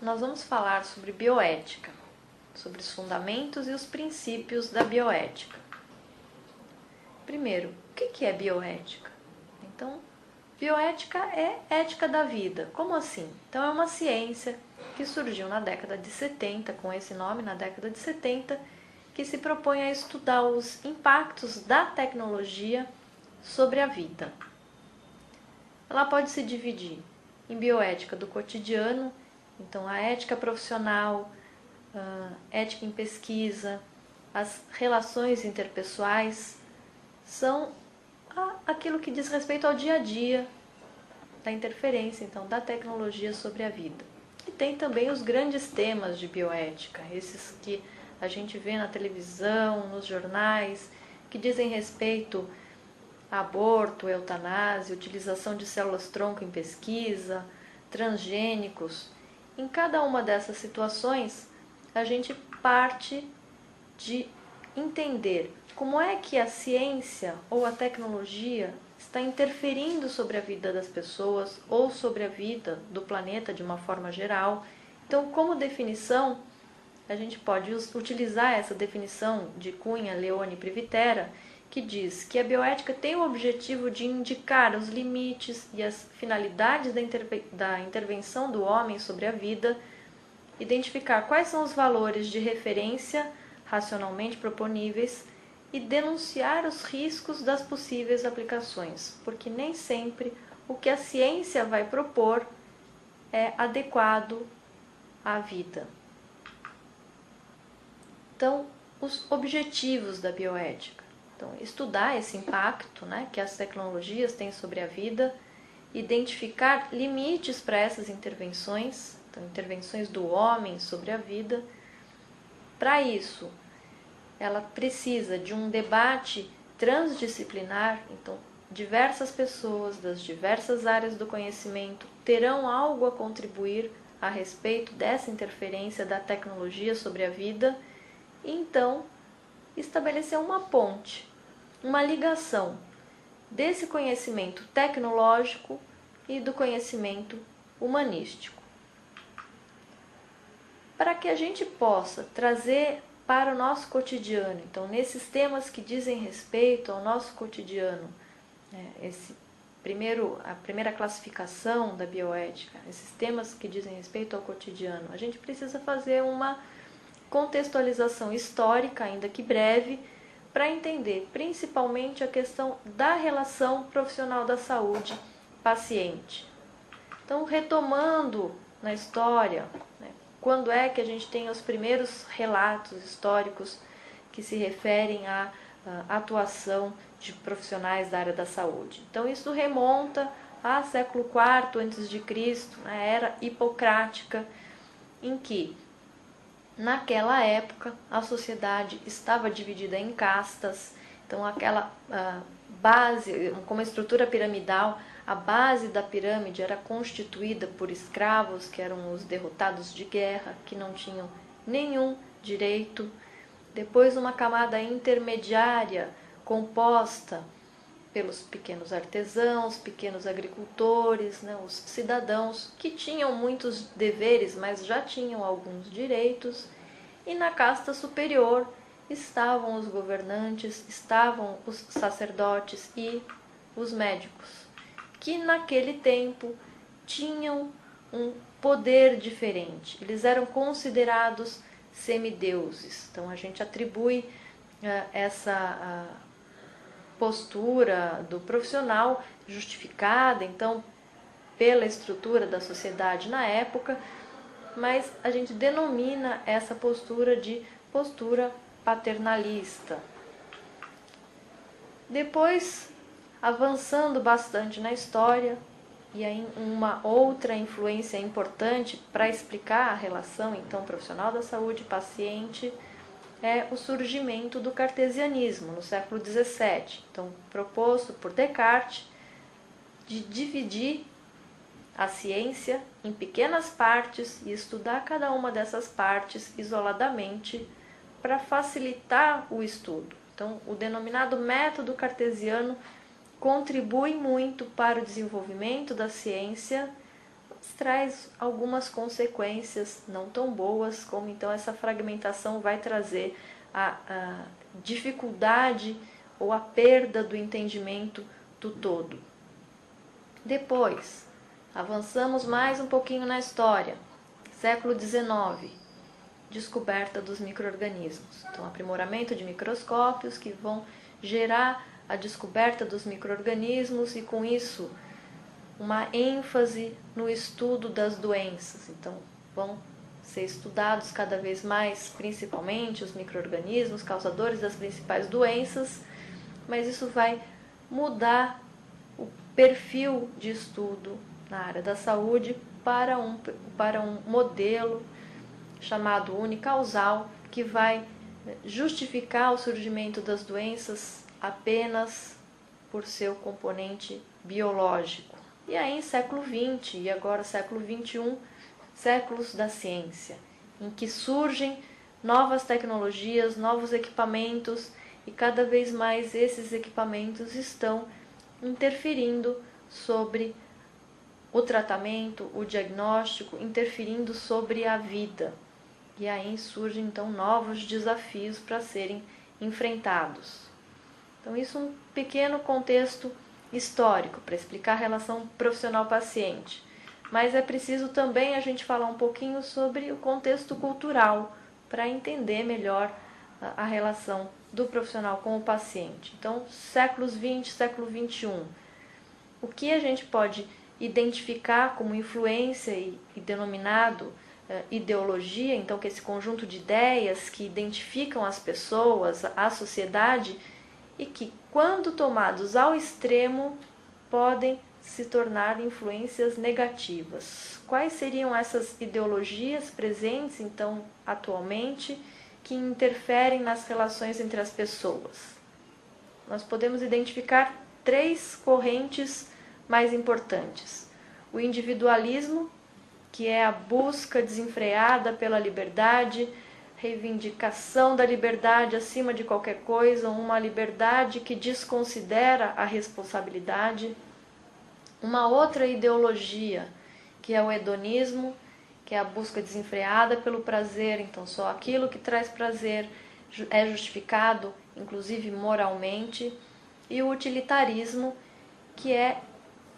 nós vamos falar sobre bioética, sobre os fundamentos e os princípios da bioética. Primeiro, o que é bioética? Então, bioética é ética da vida. Como assim? Então, é uma ciência que surgiu na década de 70, com esse nome, na década de 70, que se propõe a estudar os impactos da tecnologia sobre a vida. Ela pode se dividir em bioética do cotidiano, então a ética profissional, a ética em pesquisa, as relações interpessoais, são aquilo que diz respeito ao dia a dia, da interferência então da tecnologia sobre a vida. E tem também os grandes temas de bioética, esses que a gente vê na televisão, nos jornais, que dizem respeito a aborto, eutanásia, utilização de células-tronco em pesquisa, transgênicos. Em cada uma dessas situações, a gente parte de entender como é que a ciência ou a tecnologia está interferindo sobre a vida das pessoas ou sobre a vida do planeta de uma forma geral. Então, como definição, a gente pode utilizar essa definição de Cunha, Leone e Privitera, que diz que a bioética tem o objetivo de indicar os limites e as finalidades da intervenção do homem sobre a vida, identificar quais são os valores de referência racionalmente proponíveis e denunciar os riscos das possíveis aplicações, porque nem sempre o que a ciência vai propor é adequado à vida. Então, os objetivos da bioética. Então, estudar esse impacto, que as tecnologias têm sobre a vida, identificar limites para essas intervenções, então, intervenções do homem sobre a vida. Para isso, ela precisa de um debate transdisciplinar, então diversas pessoas das diversas áreas do conhecimento terão algo a contribuir a respeito dessa interferência da tecnologia sobre a vida e então estabelecer uma ponte, uma ligação desse conhecimento tecnológico e do conhecimento humanístico. Para que a gente possa trazer para o nosso cotidiano, então nesses temas que dizem respeito ao nosso cotidiano, a primeira classificação da bioética, esses temas que dizem respeito ao cotidiano, a gente precisa fazer uma contextualização histórica, ainda que breve, para entender principalmente a questão da relação profissional da saúde-paciente. Então, retomando na história, quando é que a gente tem os primeiros relatos históricos que se referem à atuação de profissionais da área da saúde? Então, isso remonta a século IV a.C., na era hipocrática, em que, naquela época, a sociedade estava dividida em castas, então aquela base, como estrutura piramidal, a base da pirâmide era constituída por escravos, que eram os derrotados de guerra, que não tinham nenhum direito. Depois uma camada intermediária, composta pelos pequenos artesãos, pequenos agricultores, os cidadãos, que tinham muitos deveres, mas já tinham alguns direitos. E na casta superior estavam os governantes, estavam os sacerdotes e os médicos, que naquele tempo tinham um poder diferente. Eles eram considerados semideuses. Então a gente atribui essa postura do profissional justificada, então, pela estrutura da sociedade na época, mas a gente denomina essa postura de postura paternalista. Depois, avançando bastante na história, e aí uma outra influência importante para explicar a relação então profissional da saúde e paciente é o surgimento do cartesianismo no século XVII, então proposto por Descartes, de dividir a ciência em pequenas partes e estudar cada uma dessas partes isoladamente para facilitar o estudo. Então, o denominado método cartesiano contribui muito para o desenvolvimento da ciência traz algumas consequências não tão boas, como então essa fragmentação vai trazer a dificuldade ou a perda do entendimento do todo. Depois, avançamos mais um pouquinho na história. Século XIX, descoberta dos micro-organismos. Então, aprimoramento de microscópios que vão gerar a descoberta dos micro-organismos e, com isso, uma ênfase no estudo das doenças. Então, vão ser estudados cada vez mais, principalmente os micro-organismos causadores das principais doenças, mas isso vai mudar o perfil de estudo na área da saúde para um modelo chamado unicausal, que vai justificar o surgimento das doenças apenas por seu componente biológico. E aí, século XX e agora século XXI, séculos da ciência, em que surgem novas tecnologias, novos equipamentos, e cada vez mais esses equipamentos estão interferindo sobre o tratamento, o diagnóstico, interferindo sobre a vida. E aí surgem então novos desafios para serem enfrentados. Então isso é um pequeno contexto histórico para explicar a relação profissional-paciente. Mas é preciso também a gente falar um pouquinho sobre o contexto cultural para entender melhor a relação do profissional com o paciente. Então, séculos XX, século XXI. O que a gente pode identificar como influência e denominado ideologia, então, que é esse conjunto de ideias que identificam as pessoas, a sociedade, e que, quando tomados ao extremo, podem se tornar influências negativas. Quais seriam essas ideologias presentes, então, atualmente, que interferem nas relações entre as pessoas? Nós podemos identificar 3 correntes mais importantes. O individualismo, que é a busca desenfreada pela liberdade, reivindicação da liberdade acima de qualquer coisa, uma liberdade que desconsidera a responsabilidade. Uma outra ideologia, que é o hedonismo, que é a busca desenfreada pelo prazer, então só aquilo que traz prazer é justificado, inclusive moralmente. E o utilitarismo, que é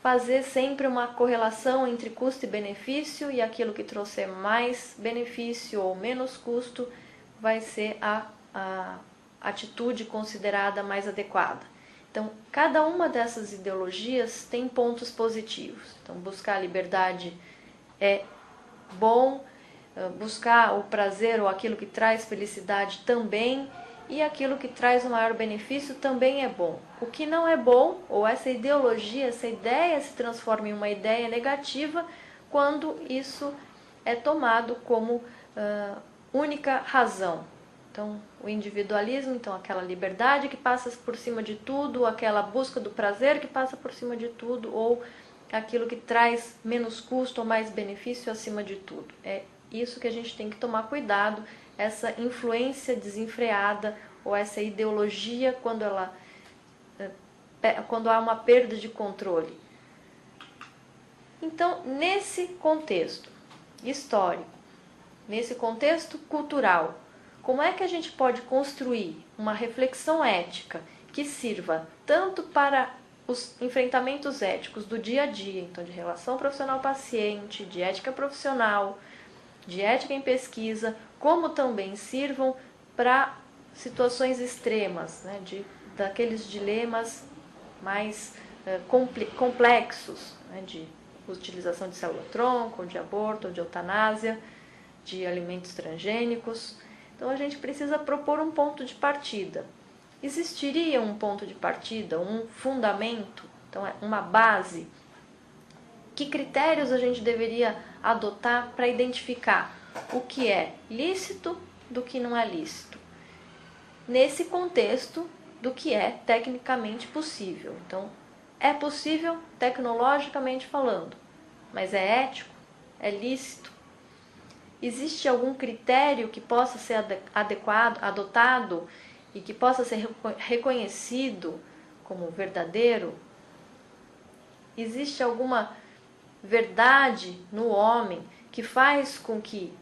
fazer sempre uma correlação entre custo e benefício, e aquilo que trouxer mais benefício ou menos custo vai ser a atitude considerada mais adequada. Então, cada uma dessas ideologias tem pontos positivos. Então, buscar a liberdade é bom, buscar o prazer ou aquilo que traz felicidade também, e aquilo que traz o maior benefício também é bom. O que não é bom, ou essa ideologia, essa ideia se transforma em uma ideia negativa quando isso é tomado como única razão. Então, o individualismo, então aquela liberdade que passa por cima de tudo, aquela busca do prazer que passa por cima de tudo, ou aquilo que traz menos custo ou mais benefício acima de tudo. É isso que a gente tem que tomar cuidado, essa influência desenfreada ou essa ideologia quando há uma perda de controle. Então, nesse contexto histórico, nesse contexto cultural, como é que a gente pode construir uma reflexão ética que sirva tanto para os enfrentamentos éticos do dia a dia, então de relação profissional-paciente, de ética profissional, de ética em pesquisa, como também sirvam para situações extremas, né, daqueles dilemas mais complexos, né, de utilização de célula-tronco, de aborto, de eutanásia, de alimentos transgênicos. Então a gente precisa propor um ponto de partida. Existiria um ponto de partida, um fundamento, então uma base? Que critérios a gente deveria adotar para identificar o que é lícito do que não é lícito? Nesse contexto do que é tecnicamente possível. Então, é possível tecnologicamente falando, mas é ético? É lícito? Existe algum critério que possa ser adequado, adotado e que possa ser reconhecido como verdadeiro? Existe alguma verdade no homem que faz com que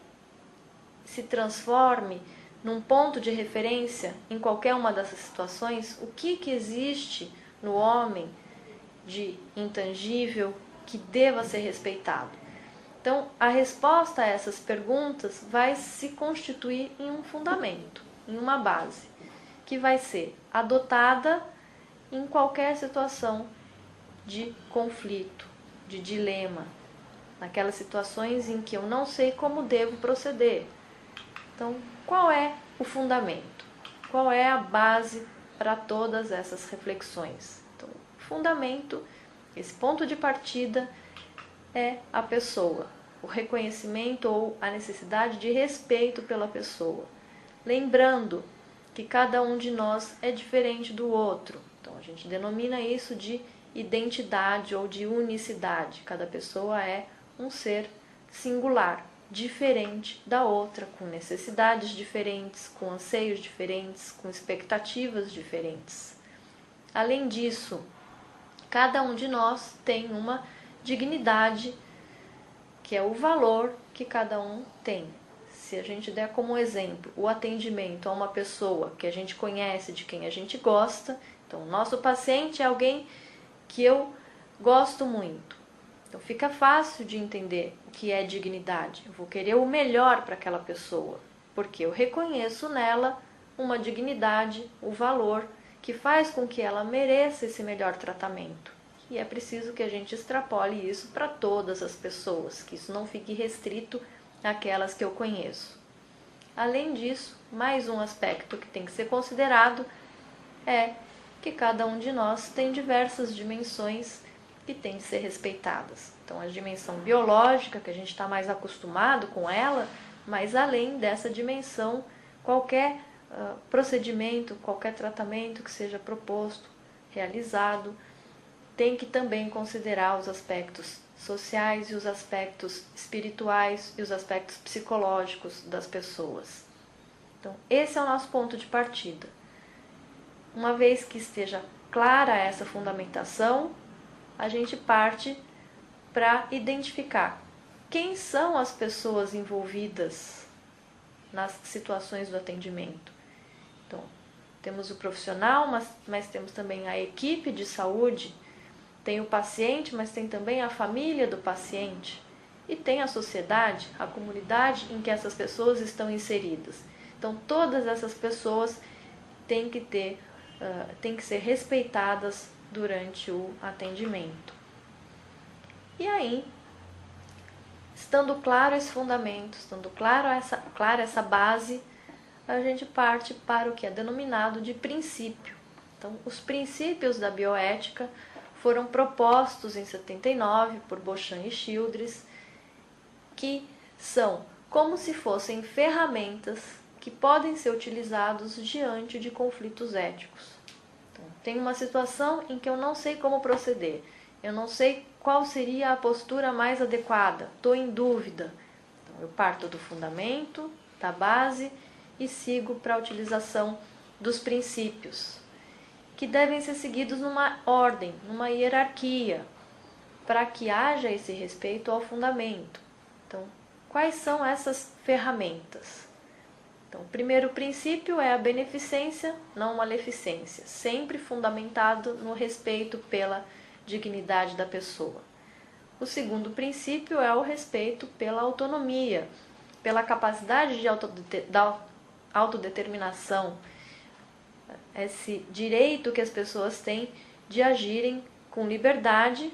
se transforme num ponto de referência em qualquer uma dessas situações? O que existe no homem de intangível que deva ser respeitado? Então, a resposta a essas perguntas vai se constituir em um fundamento, em uma base, que vai ser adotada em qualquer situação de conflito, de dilema, naquelas situações em que eu não sei como devo proceder. Então, qual é o fundamento? Qual é a base para todas essas reflexões? Então, o fundamento, esse ponto de partida, é a pessoa, o reconhecimento ou a necessidade de respeito pela pessoa. Lembrando que cada um de nós é diferente do outro. Então, a gente denomina isso de identidade ou de unicidade. Cada pessoa é um ser singular, diferente da outra, com necessidades diferentes, com anseios diferentes, com expectativas diferentes. Além disso, cada um de nós tem uma dignidade, que é o valor que cada um tem. Se a gente der como exemplo o atendimento a uma pessoa que a gente conhece, de quem a gente gosta, então o nosso paciente é alguém que eu gosto muito. Então fica fácil de entender o que é dignidade. Eu vou querer o melhor para aquela pessoa, porque eu reconheço nela uma dignidade, o valor que faz com que ela mereça esse melhor tratamento. E é preciso que a gente extrapole isso para todas as pessoas, que isso não fique restrito àquelas que eu conheço. Além disso, mais um aspecto que tem que ser considerado é que cada um de nós tem diversas dimensões que têm de ser respeitadas. Então, a dimensão biológica, que a gente está mais acostumado com ela, mas além dessa dimensão, qualquer procedimento, qualquer tratamento que seja proposto, realizado, tem que também considerar os aspectos sociais e os aspectos espirituais e os aspectos psicológicos das pessoas. Então, esse é o nosso ponto de partida. Uma vez que esteja clara essa fundamentação, a gente parte para identificar quem são as pessoas envolvidas nas situações do atendimento. Então, temos o profissional, mas temos também a equipe de saúde, tem o paciente, mas tem também a família do paciente e tem a sociedade, a comunidade em que essas pessoas estão inseridas. Então, todas essas pessoas têm que ser respeitadas durante o atendimento. E aí, estando claro esse fundamento, estando clara essa base, a gente parte para o que é denominado de princípio. Então, os princípios da bioética foram propostos em 79 por Beauchamp e Childress, que são como se fossem ferramentas que podem ser utilizados diante de conflitos éticos. Então, tem uma situação em que eu não sei como proceder, eu não sei qual seria a postura mais adequada, estou em dúvida. Então, eu parto do fundamento, da base e sigo para a utilização dos princípios, que devem ser seguidos numa ordem, numa hierarquia, para que haja esse respeito ao fundamento. Então, quais são essas ferramentas? Então, o primeiro princípio é a beneficência, não maleficência, sempre fundamentado no respeito pela dignidade da pessoa. O segundo princípio é o respeito pela autonomia, pela capacidade de autodeterminação, esse direito que as pessoas têm de agirem com liberdade,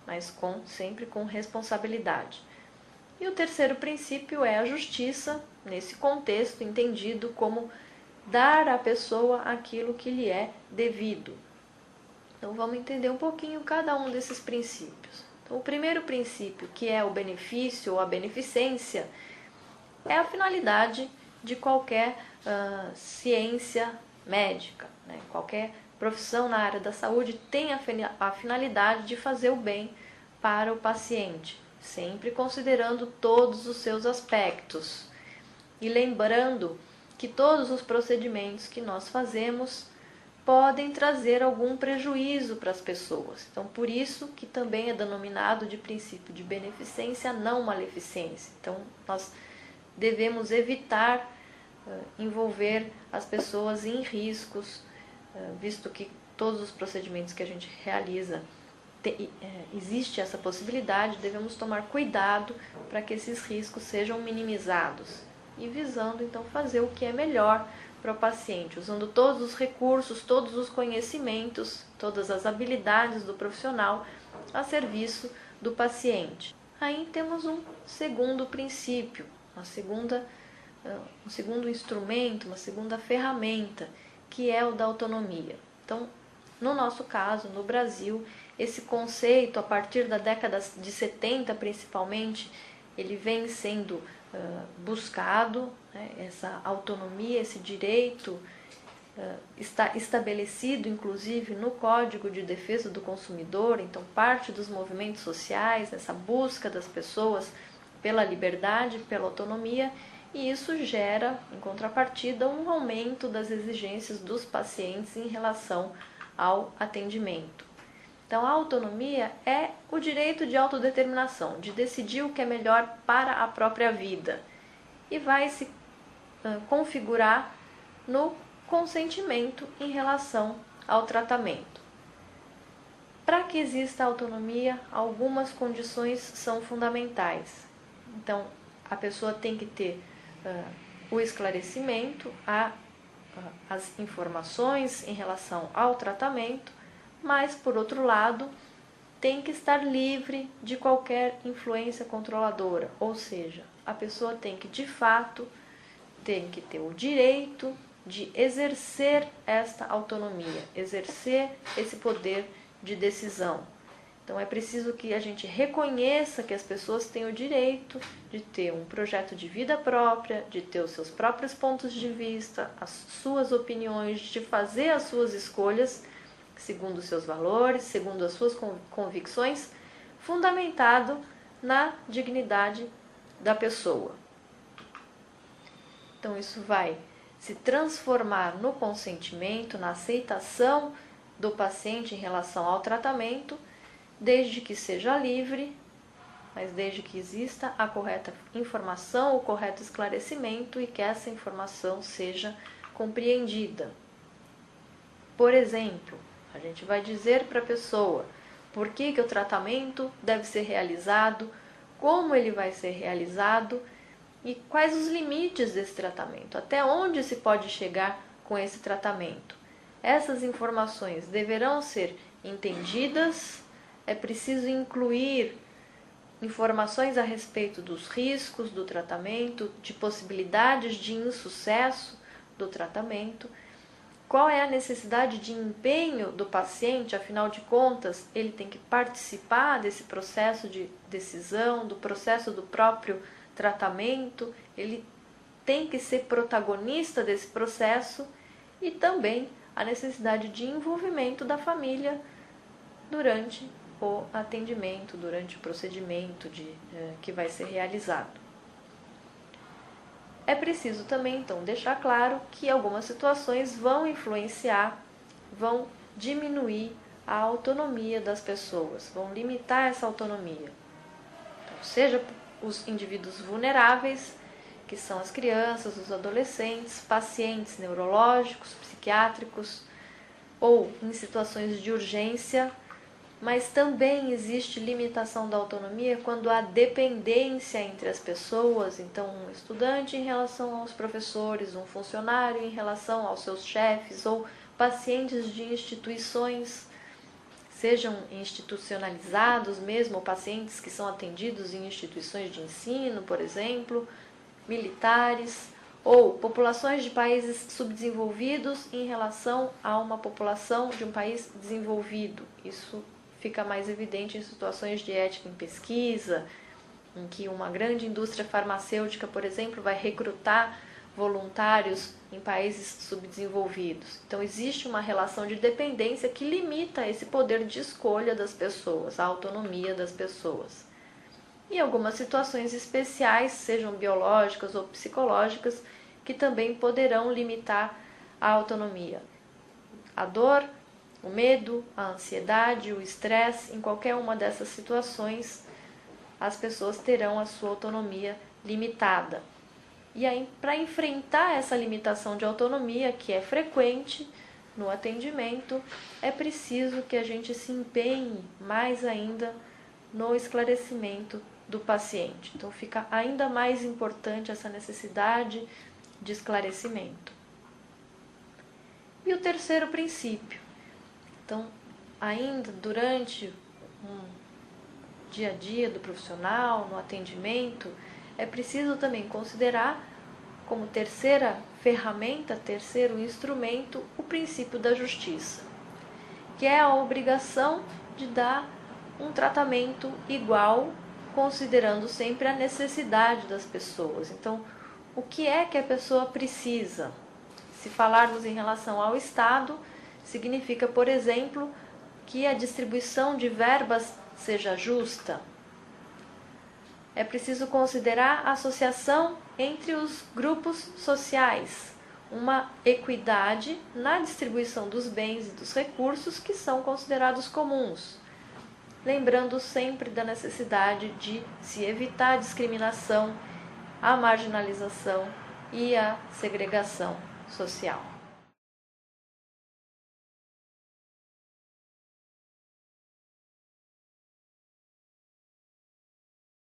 mas sempre com responsabilidade. E o terceiro princípio é a justiça, nesse contexto entendido como dar à pessoa aquilo que lhe é devido. Então vamos entender um pouquinho cada um desses princípios. Então, o primeiro princípio, que é o benefício ou a beneficência, é a finalidade de qualquer ciência médica, né? Qualquer profissão na área da saúde tem a finalidade de fazer o bem para o paciente, sempre considerando todos os seus aspectos e lembrando que todos os procedimentos que nós fazemos podem trazer algum prejuízo para as pessoas. Então, por isso que também é denominado de princípio de beneficência, não maleficência. Então, nós devemos evitar envolver as pessoas em riscos, visto que todos os procedimentos que a gente realiza existe essa possibilidade, devemos tomar cuidado para que esses riscos sejam minimizados e visando então fazer o que é melhor para o paciente, usando todos os recursos, todos os conhecimentos, todas as habilidades do profissional a serviço do paciente. Aí temos um segundo princípio, um segundo instrumento, uma segunda ferramenta, que é o da autonomia. Então, no nosso caso, no Brasil, esse conceito, a partir da década de 70 principalmente, ele vem sendo buscado, né? Essa autonomia, esse direito está estabelecido, inclusive, no Código de Defesa do Consumidor. Então, parte dos movimentos sociais, essa busca das pessoas pela liberdade, pela autonomia, e isso gera, em contrapartida, um aumento das exigências dos pacientes em relação ao atendimento. Então, a autonomia é o direito de autodeterminação, de decidir o que é melhor para a própria vida, e vai se configurar no consentimento em relação ao tratamento. Para que exista autonomia, algumas condições são fundamentais. Então, a pessoa tem que ter o esclarecimento, as informações em relação ao tratamento, mas, por outro lado, tem que estar livre de qualquer influência controladora, ou seja, a pessoa tem que, de fato, tem que ter o direito de exercer esta autonomia, exercer esse poder de decisão. Então, é preciso que a gente reconheça que as pessoas têm o direito de ter um projeto de vida própria, de ter os seus próprios pontos de vista, as suas opiniões, de fazer as suas escolhas segundo os seus valores, segundo as suas convicções, fundamentado na dignidade da pessoa. Então, isso vai se transformar no consentimento, na aceitação do paciente em relação ao tratamento, desde que seja livre, mas desde que exista a correta informação, o correto esclarecimento e que essa informação seja compreendida. Por exemplo, a gente vai dizer para a pessoa por que o tratamento deve ser realizado, como ele vai ser realizado e quais os limites desse tratamento, até onde se pode chegar com esse tratamento. Essas informações deverão ser entendidas, é preciso incluir informações a respeito dos riscos do tratamento, de possibilidades de insucesso do tratamento, qual é a necessidade de empenho do paciente, afinal de contas, ele tem que participar desse processo de decisão, do processo do próprio tratamento, ele tem que ser protagonista desse processo e também a necessidade de envolvimento da família durante o atendimento, durante o procedimento que vai ser realizado. É preciso também, então, deixar claro que algumas situações vão influenciar, vão diminuir a autonomia das pessoas, vão limitar essa autonomia. Então, seja os indivíduos vulneráveis, que são as crianças, os adolescentes, pacientes neurológicos, psiquiátricos, ou em situações de urgência, mas também existe limitação da autonomia quando há dependência entre as pessoas, então um estudante em relação aos professores, um funcionário em relação aos seus chefes, ou pacientes de instituições, sejam institucionalizados mesmo, ou pacientes que são atendidos em instituições de ensino, por exemplo, militares, ou populações de países subdesenvolvidos em relação a uma população de um país desenvolvido. Isso fica mais evidente em situações de ética em pesquisa, em que uma grande indústria farmacêutica, por exemplo, vai recrutar voluntários em países subdesenvolvidos. Então, existe uma relação de dependência que limita esse poder de escolha das pessoas, a autonomia das pessoas. E algumas situações especiais, sejam biológicas ou psicológicas, que também poderão limitar a autonomia. a dor, o medo, a ansiedade, o estresse, em qualquer uma dessas situações, as pessoas terão a sua autonomia limitada. E aí, para enfrentar essa limitação de autonomia, que é frequente no atendimento, é preciso que a gente se empenhe mais ainda no esclarecimento do paciente. Então, fica ainda mais importante essa necessidade de esclarecimento. E o terceiro princípio. Então, ainda durante um dia a dia do profissional, no atendimento, é preciso também considerar como terceira ferramenta, terceiro instrumento, o princípio da justiça, que é a obrigação de dar um tratamento igual, considerando sempre a necessidade das pessoas. Então, o que é que a pessoa precisa? Se falarmos em relação ao Estado, significa, por exemplo, que a distribuição de verbas seja justa. É preciso considerar a associação entre os grupos sociais, uma equidade na distribuição dos bens e dos recursos que são considerados comuns, lembrando sempre da necessidade de se evitar a discriminação, a marginalização e a segregação social.